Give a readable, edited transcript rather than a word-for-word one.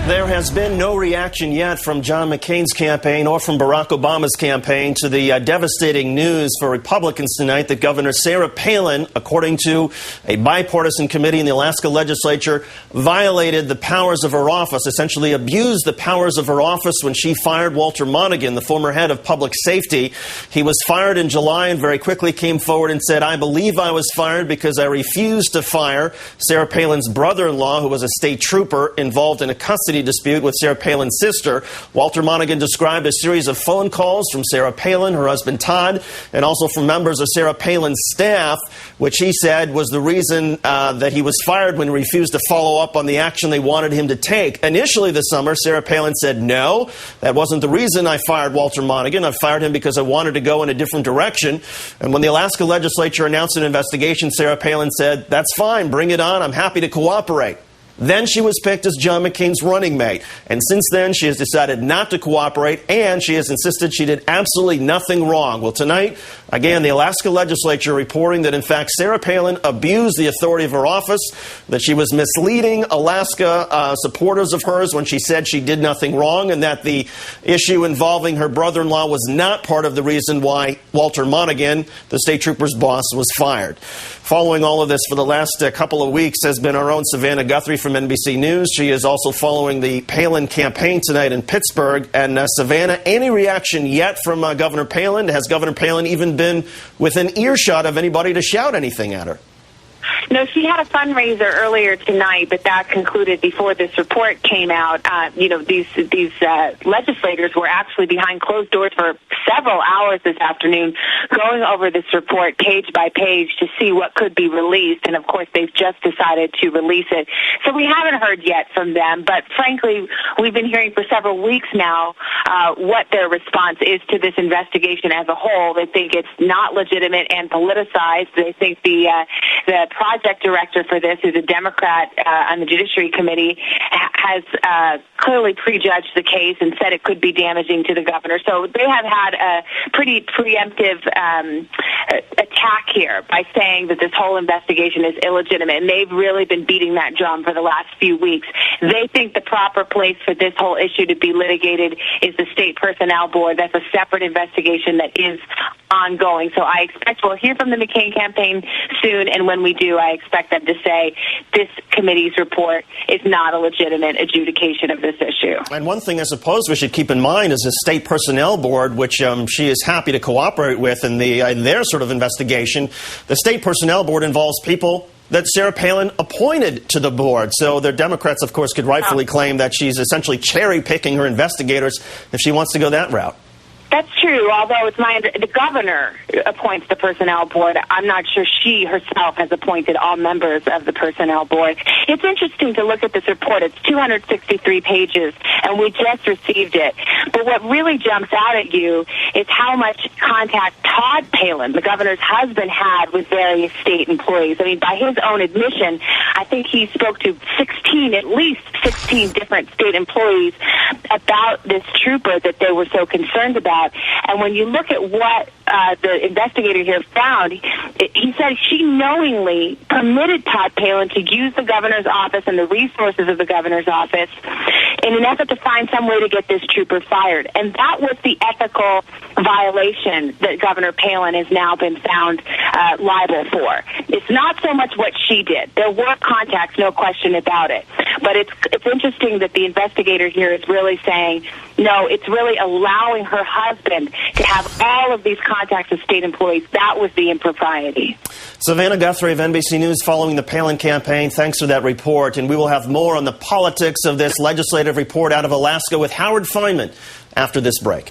There has been no reaction yet from John McCain's campaign or from Barack Obama's campaign to the devastating news for Republicans tonight that Governor Sarah Palin, according to a bipartisan committee in the Alaska legislature, violated the powers of her office, essentially abused the powers of her office when she fired Walter Monaghan, the former head of public safety. He was fired in July and very quickly came forward and said, "I believe I was fired because I refused to fire Sarah Palin's brother-in-law, who was a state trooper involved in a custody dispute with Sarah Palin's sister." Walter Monaghan described a series of phone calls from Sarah Palin, her husband Todd, and also from members of Sarah Palin's staff, which he said was the reason that he was fired when he refused to follow up on the action they wanted him to take. Initially this summer, Sarah Palin said, "No, that wasn't the reason I fired Walter Monaghan. I fired him because I wanted to go in a different direction." And when the Alaska legislature announced an investigation, Sarah Palin said, "That's fine, bring it on, I'm happy to cooperate." Then she was picked as John McCain's running mate. And since then, she has decided not to cooperate, and she has insisted she did absolutely nothing wrong. Well, tonight, again, the Alaska legislature reporting that, in fact, Sarah Palin abused the authority of her office, that she was misleading Alaska supporters of hers when she said she did nothing wrong, and that the issue involving her brother-in-law was not part of the reason why Walter Monaghan, the state trooper's boss, was fired. Following all of this for the last couple of weeks has been our own Savannah Guthrie from NBC News. She is also following the Palin campaign tonight in Pittsburgh. And Savannah, any reaction yet from Governor Palin? Has Governor Palin even been within earshot of anybody to shout anything at her? No, she had a fundraiser earlier tonight, but that concluded before this report came out. These legislators were actually behind closed doors for several hours this afternoon going over this report page by page to see what could be released. And, of course, they've just decided to release it. So we haven't heard yet from them. But, frankly, we've been hearing for several weeks now what their response is to this investigation as a whole. They think it's not legitimate and politicized. They think the project director for this, who's a Democrat on the Judiciary Committee, has clearly prejudged the case and said it could be damaging to the governor. So they have had a pretty preemptive attack here by saying that this whole investigation is illegitimate, and they've really been beating that drum for the last few weeks. They think the proper place for this whole issue to be litigated is the State Personnel Board. That's a separate investigation that is ongoing. So I expect we'll hear from the McCain campaign soon, and when we do, I expect them to say this committee's report is not a legitimate adjudication of this issue. And one thing I suppose we should keep in mind is the State Personnel Board, which she is happy to cooperate with in their sort of investigation. The State Personnel Board involves people that Sarah Palin appointed to the board. So the Democrats, of course, could rightfully claim that she's essentially cherry-picking her investigators if she wants to go that route. That's true, although the governor appoints the personnel board. I'm not sure she herself has appointed all members of the personnel board. It's interesting to look at this report. It's 263 pages, and we just received it. But what really jumps out at you is how much contact Todd Palin, the governor's husband, had with various state employees. I mean, by his own admission, I think he spoke to at least 16 different state employees about this trooper that they were so concerned about. And when you look at what the investigator here found, he said she knowingly permitted Todd Palin to use the governor's office and the resources of the governor's office in an effort to find some way to get this trooper fired. And that was the ethical violation that Governor Palin has now been found liable for. It's not so much what she did. There were contacts, no question about it. But it's interesting that the investigator here is really saying, no, it's really allowing her husband to have all of these contacts with state employees. That was the impropriety. Savannah Guthrie of NBC News following the Palin campaign. Thanks for that report. And we will have more on the politics of this legislative report out of Alaska with Howard Fineman after this break.